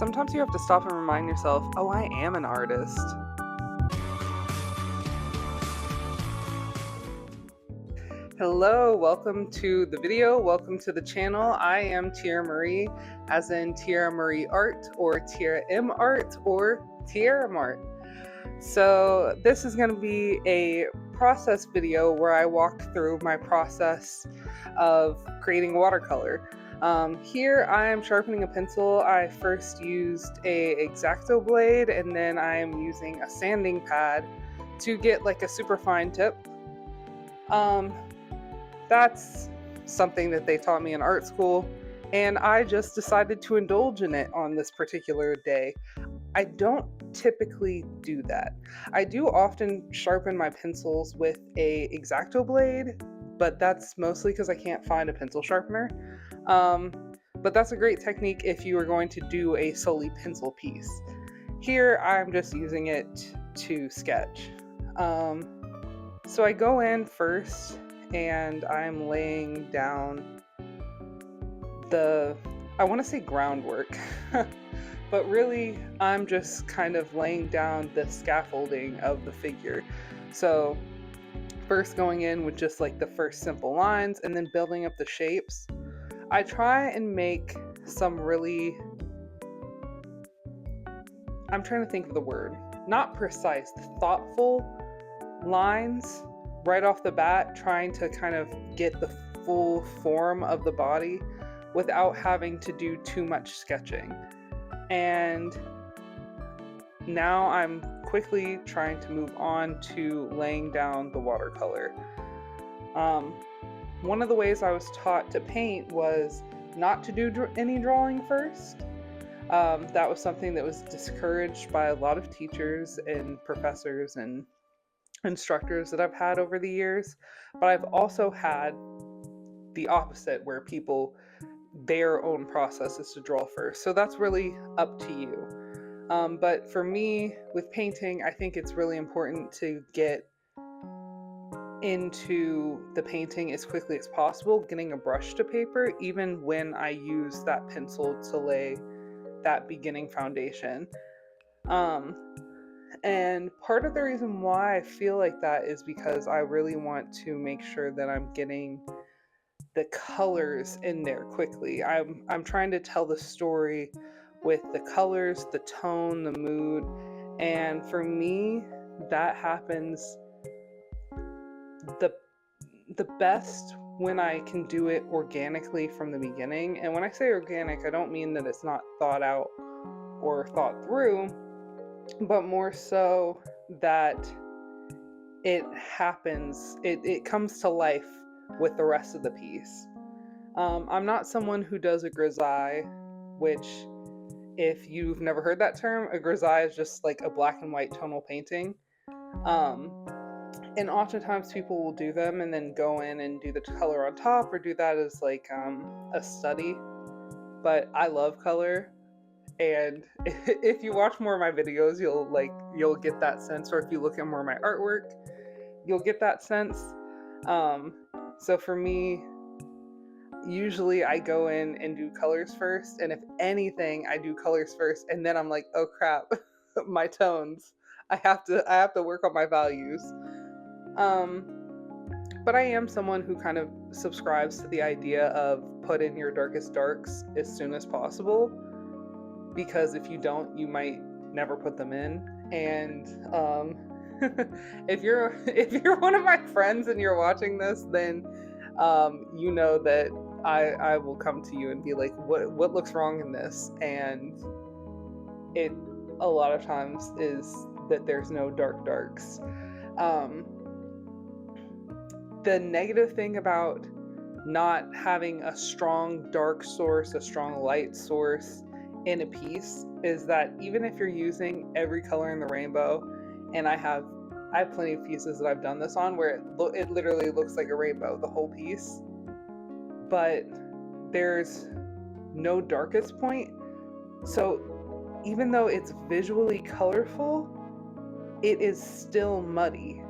sometimes you have to stop and remind yourself, oh, I am an artist. Hello, welcome to the video. Welcome to the channel. I am Tiara Marie, as in Tiara Marie Art, or Tiara M Art, or Tiara Mart. So this is going to be a process video where I walk through my process of creating watercolor. Here I am sharpening a pencil. I first used a X-Acto blade, and then I am using a sanding pad to get like a super fine tip. That's something that they taught me in art school, and I just decided to indulge in it on this particular day. I don't typically do that. I do often sharpen my pencils with a X-Acto blade, but that's mostly because I can't find a pencil sharpener. But that's a great technique if you are going to do a solely pencil piece. Here, I'm just using it to sketch. So I go in first and I'm laying down I want to say groundwork, but really I'm just kind of laying down the scaffolding of the figure. So first going in with just like the first simple lines and then building up the shapes. I try and make some really, I'm trying to think of the word, not precise, thoughtful lines right off the bat, trying to kind of get the full form of the body without having to do too much sketching. And now I'm quickly trying to move on to laying down the watercolor. One of the ways I was taught to paint was not to do any drawing first. That was something that was discouraged by a lot of teachers and professors and instructors that I've had over the years, but I've also had the opposite, where their own process is to draw first. So that's really up to you. But for me, with painting, I think it's really important to get into the painting as quickly as possible, getting a brush to paper, even when I use that pencil to lay that beginning foundation. And part of the reason why I feel like that is because I really want to make sure that I'm getting the colors in there quickly. I'm trying to tell the story with the colors, the tone, the mood, and for me, that happens the best when I can do it organically from the beginning. And when I say organic, I don't mean that it's not thought out or thought through, but more so that it happens, it comes to life with the rest of the piece. I'm not someone who does a grisaille, which, if you've never heard that term, a grisaille is just like a black and white tonal painting. And oftentimes people will do them and then go in and do the color on top, or do that as like a study. But I love color, and if you watch more of my videos, you'll get that sense, or if you look at more of my artwork, you'll get that sense. So for me, usually I go in and do colors first, and if anything, I do colors first, and then I'm like, oh crap, my tones. I have to work on my values. But I am someone who kind of subscribes to the idea of put in your darkest darks as soon as possible, because if you don't, you might never put them in. And if you're one of my friends and you're watching this, then you know that I will come to you and be like, what looks wrong in this? And it a lot of times is that there's no darks. The negative thing about not having a strong dark source, a strong light source in a piece, is that even if you're using every color in the rainbow, and I have plenty of pieces that I've done this on where it literally looks like a rainbow, the whole piece, but there's no darkest point. So even though it's visually colorful, it is still muddy.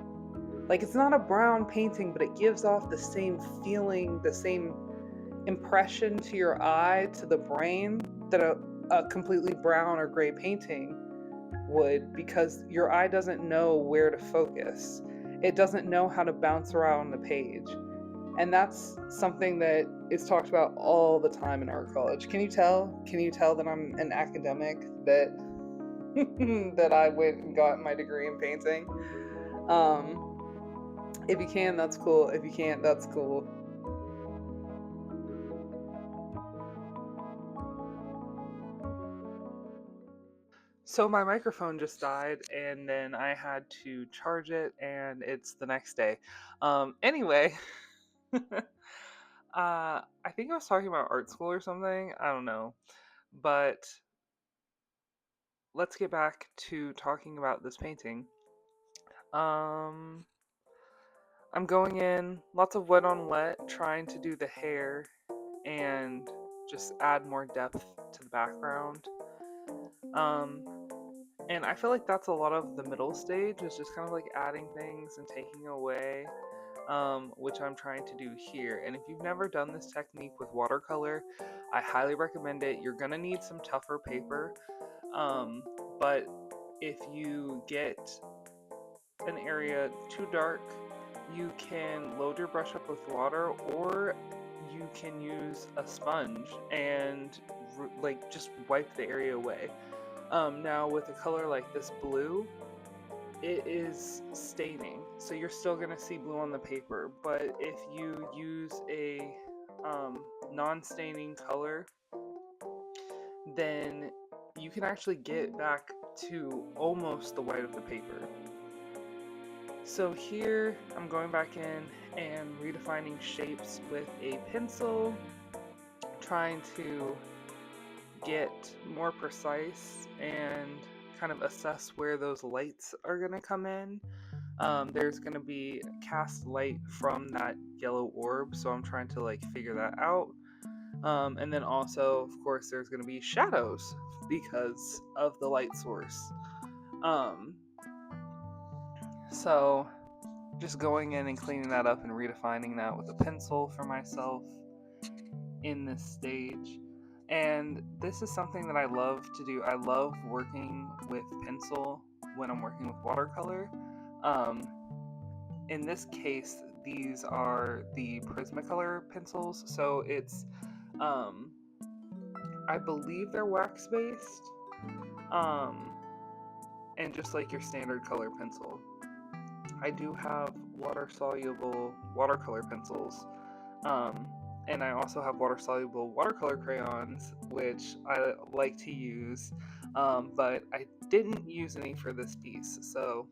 Like, it's not a brown painting, but it gives off the same feeling, the same impression to your eye, to the brain, that a completely brown or gray painting would, because your eye doesn't know where to focus. It doesn't know how to bounce around the page. And that's something that is talked about all the time in art college. Can you tell? Can you tell that I'm an academic, that that I went and got my degree in painting? If you can, that's cool. If you can't, that's cool. So my microphone just died, and then I had to charge it, and it's the next day. Anyway, I think I was talking about art school or something. I don't know. But let's get back to talking about this painting. Um, I'm going in, lots of wet on wet, trying to do the hair and just add more depth to the background. Um, and I feel like that's a lot of the middle stage, is just kind of like adding things and taking away, which I'm trying to do here. And if you've never done this technique with watercolor, I highly recommend it. You're gonna need some tougher paper, but if you get an area too dark, you can load your brush up with water, or you can use a sponge and like just wipe the area away. Now with a color like this blue, it is staining, so you're still going to see blue on the paper, but if you use a non-staining color, then you can actually get back to almost the white of the paper. So here I'm going back in and redefining shapes with a pencil, trying to get more precise and kind of assess where those lights are going to come in. There's going to be cast light from that yellow orb, so I'm trying to like figure that out. And then also, of course, there's going to be shadows because of the light source. So just going in and cleaning that up and redefining that with a pencil for myself in this stage. And this is something that I love to do. I love working with pencil when I'm working with watercolor. In this case, these are the Prismacolor pencils. So it's, I believe they're wax based, and just like your standard color pencil. I do have water soluble watercolor pencils, and I also have water soluble watercolor crayons, which I like to use, but I didn't use any for this piece, so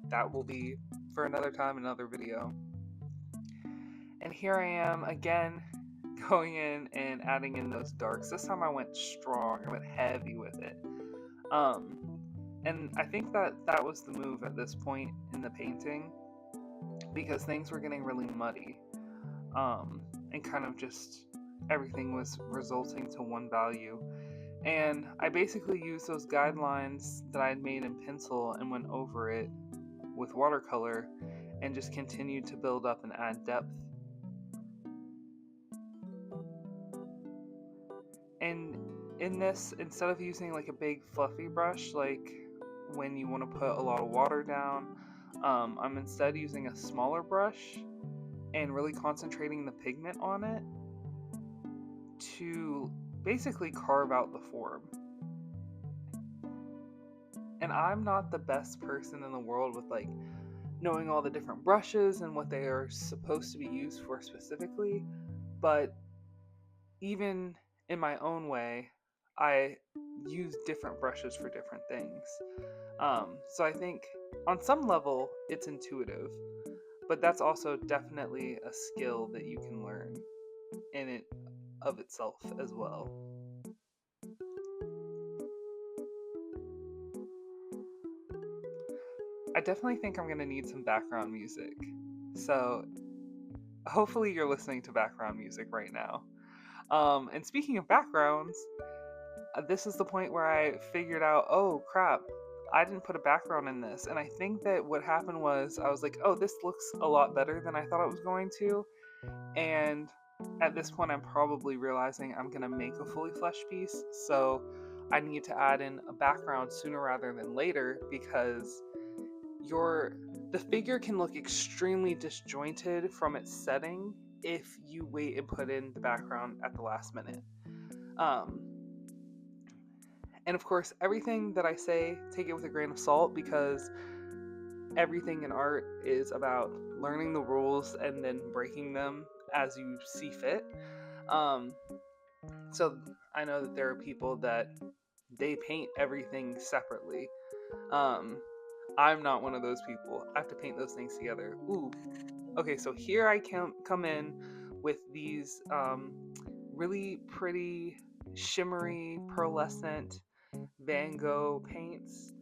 that will be for another time, another video. And here I am again, going in and adding in those darks. This time I went strong, I went heavy with it. And I think that was the move at this point in the painting, because things were getting really muddy, and kind of just everything was resulting to one value. And I basically used those guidelines that I had made in pencil and went over it with watercolor and just continued to build up and add depth. And in this, instead of using like a big fluffy brush, like when you want to put a lot of water down, I'm instead using a smaller brush and really concentrating the pigment on it to basically carve out the form. And I'm not the best person in the world with like knowing all the different brushes and what they are supposed to be used for specifically, but even in my own way, I use different brushes for different things. So I think on some level it's intuitive, but that's also definitely a skill that you can learn in it of itself as well. I definitely think I'm going to need some background music. So hopefully you're listening to background music right now. And speaking of backgrounds, this is the point where I figured out, oh crap, I didn't put a background in this. And I think that what happened was I was like, oh, this looks a lot better than I thought it was going to. And at this point, I'm probably realizing I'm going to make a fully fleshed piece. So I need to add in a background sooner rather than later, because the figure can look extremely disjointed from its setting if you wait and put in the background at the last minute. And of course, everything that I say, take it with a grain of salt, because everything in art is about learning the rules and then breaking them as you see fit. So I know that there are people that they paint everything separately. I'm not one of those people. I have to paint those things together. Ooh. Okay, so here I come in with these really pretty, shimmery, pearlescent Van Gogh paints,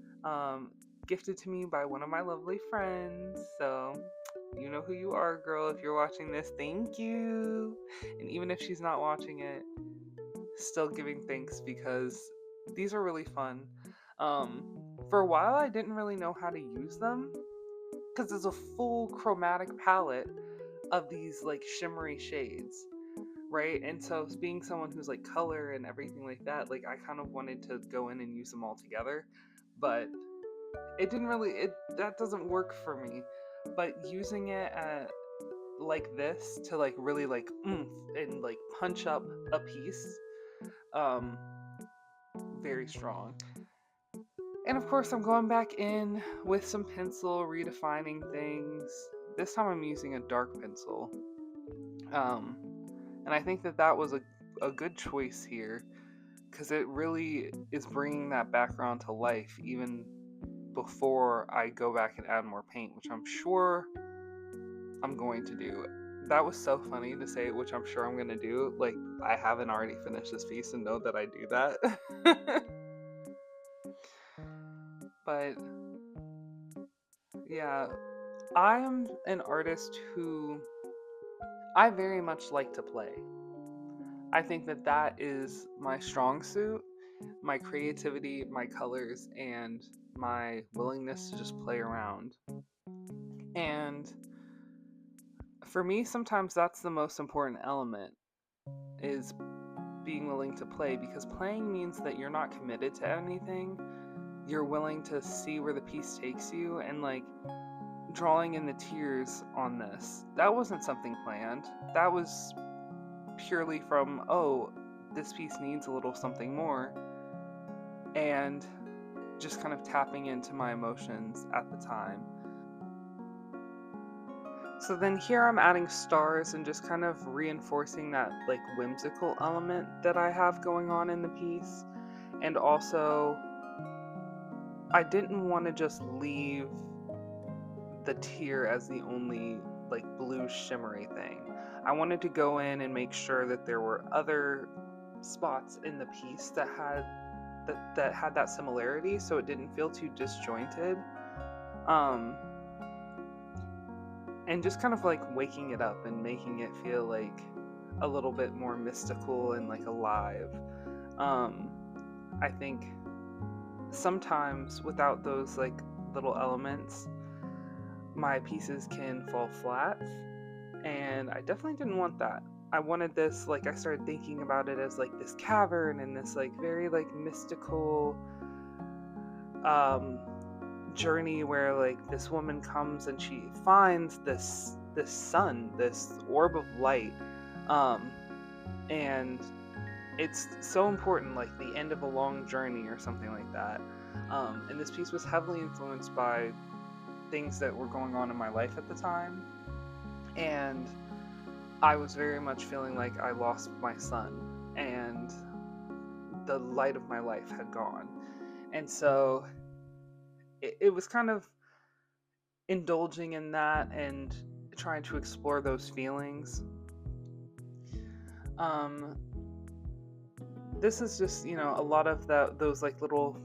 gifted to me by one of my lovely friends. So you know who you are, girl. If you're watching this, thank you. And even if she's not watching it, still giving thanks, because these are really fun. For a while, I didn't really know how to use them, because there's a full chromatic palette of these like shimmery shades, right? And so being someone who's like color and everything like that, like I kind of wanted to go in and use them all together, but it didn't really, that doesn't work for me. But using it like this to like really like oomph and like punch up a piece, very strong. And of course, I'm going back in with some pencil, redefining things. This time I'm using a dark pencil. And I think that was a good choice here, because it really is bringing that background to life even before I go back and add more paint, which I'm sure I'm going to do. That was so funny to say, which I'm sure I'm going to do. Like, I haven't already finished this piece and know that I do that. But yeah, I am an artist who I very much like to play. I think that is my strong suit, my creativity, my colors, and my willingness to just play around. And for me, sometimes that's the most important element, is being willing to play, because playing means that you're not committed to anything. You're willing to see where the piece takes you, and like drawing in the tears on this, that wasn't something planned. That was purely from, oh, this piece needs a little something more, and just kind of tapping into my emotions at the time. So then here I'm adding stars and just kind of reinforcing that like whimsical element that I have going on in the piece. And also, I didn't want to just leave the tear as the only like blue shimmery thing. I wanted to go in and make sure that there were other spots in the piece that had that similarity, so it didn't feel too disjointed. And just kind of like waking it up and making it feel like a little bit more mystical and like alive. I think sometimes without those like little elements, my pieces can fall flat, and I definitely didn't want that. I wanted this, like, I started thinking about it as like this cavern and this like very like mystical journey where like this woman comes and she finds this sun, this orb of light, and it's so important, like the end of a long journey or something like that. And this piece was heavily influenced by things that were going on in my life at the time, and I was very much feeling like I lost my son and the light of my life had gone. And so it was kind of indulging in that and trying to explore those feelings. This is just, a lot of those like little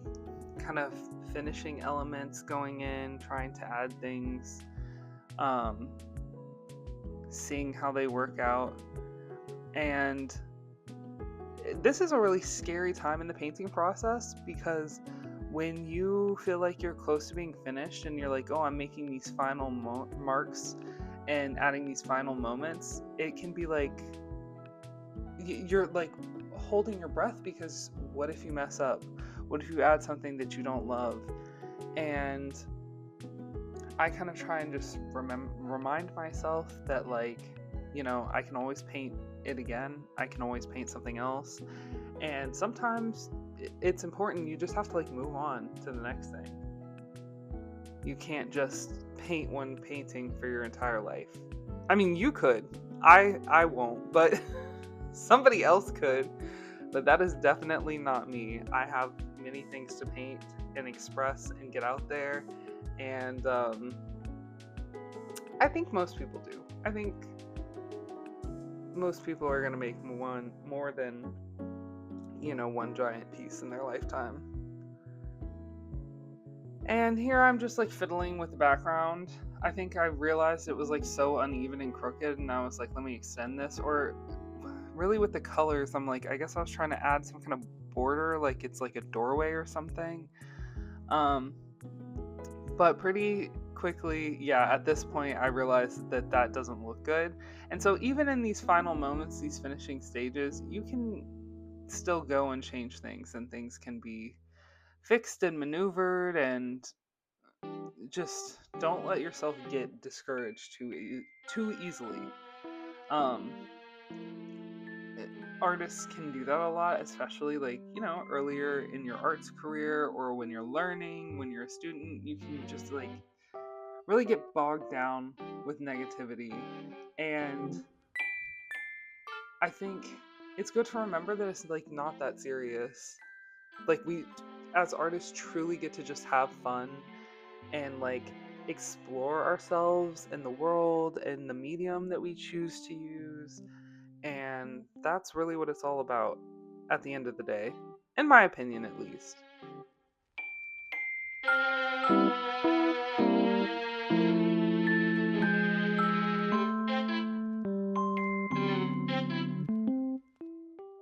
kind of finishing elements going in, trying to add things, seeing how they work out. And this is a really scary time in the painting process, because when you feel like you're close to being finished and you're like, oh, I'm making these final marks and adding these final moments, it can be like you're like holding your breath, because what if you mess up? What if you add something that you don't love? And I kind of try and just remind myself that, like, you know, I can always paint it again. I can always paint something else. And sometimes it's important. You just have to, like, move on to the next thing. You can't just paint one painting for your entire life. I mean, you could. I won't, but somebody else could. But that is definitely not me. I have many things to paint and express and get out there. And I think most people do. I think most people are going to make more than, you know, one giant piece in their lifetime. And here I'm just, like, fiddling with the background. I think I realized it was, like, so uneven and crooked, and I was like, let me extend this. Or really with the colors, I'm like, I guess I was trying to add some kind of border, like it's like a doorway or something. But pretty quickly, yeah, at this point I realized that that doesn't look good. And so even in these final moments, these finishing stages, you can still go and change things, and things can be fixed and maneuvered. And just don't let yourself get discouraged too easily. Artists can do that a lot, especially, like, you know, earlier in your arts career, or when you're learning, when you're a student. You can just, like, really get bogged down with negativity. And I think it's good to remember that it's, like, not that serious. Like, we as artists truly get to just have fun and, like, explore ourselves and the world and the medium that we choose to use. And that's really what it's all about at the end of the day, in my opinion, at least.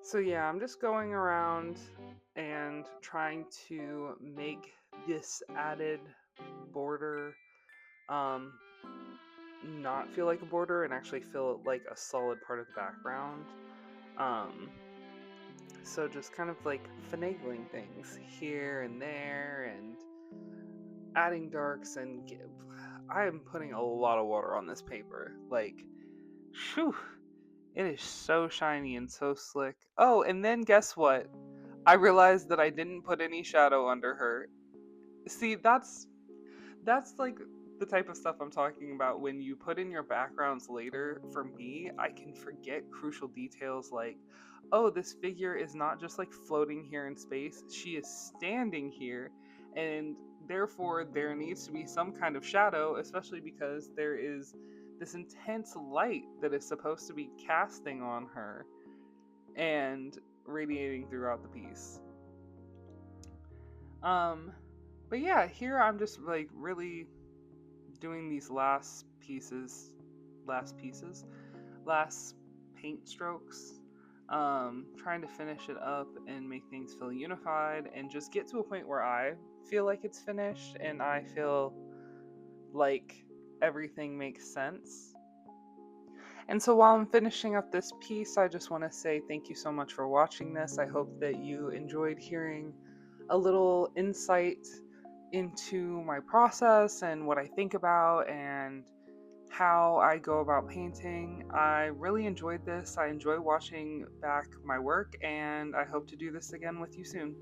So yeah, I'm just going around and trying to make this added border um, not feel like a border and actually feel like a solid part of the background. Um, so just kind of, like, finagling things here and there, and adding darks, and I am putting a lot of water on this paper. Like, whew, it is so shiny and so slick. Oh, and then guess what? I realized that I didn't put any shadow under her. See, that's like the type of stuff I'm talking about. When you put in your backgrounds later, for me, I can forget crucial details like, oh, this figure is not just, like, floating here in space. She is standing here, and therefore there needs to be some kind of shadow, especially because there is this intense light that is supposed to be casting on her and radiating throughout the piece. But yeah, here I'm just, like, really doing these last paint strokes, trying to finish it up and make things feel unified, and just get to a point where I feel like it's finished and I feel like everything makes sense. And so while I'm finishing up this piece, I just want to say thank you so much for watching this. I hope that you enjoyed hearing a little insight into my process and what I think about and how I go about painting. I really enjoyed this. I enjoy watching back my work, and I hope to do this again with you soon.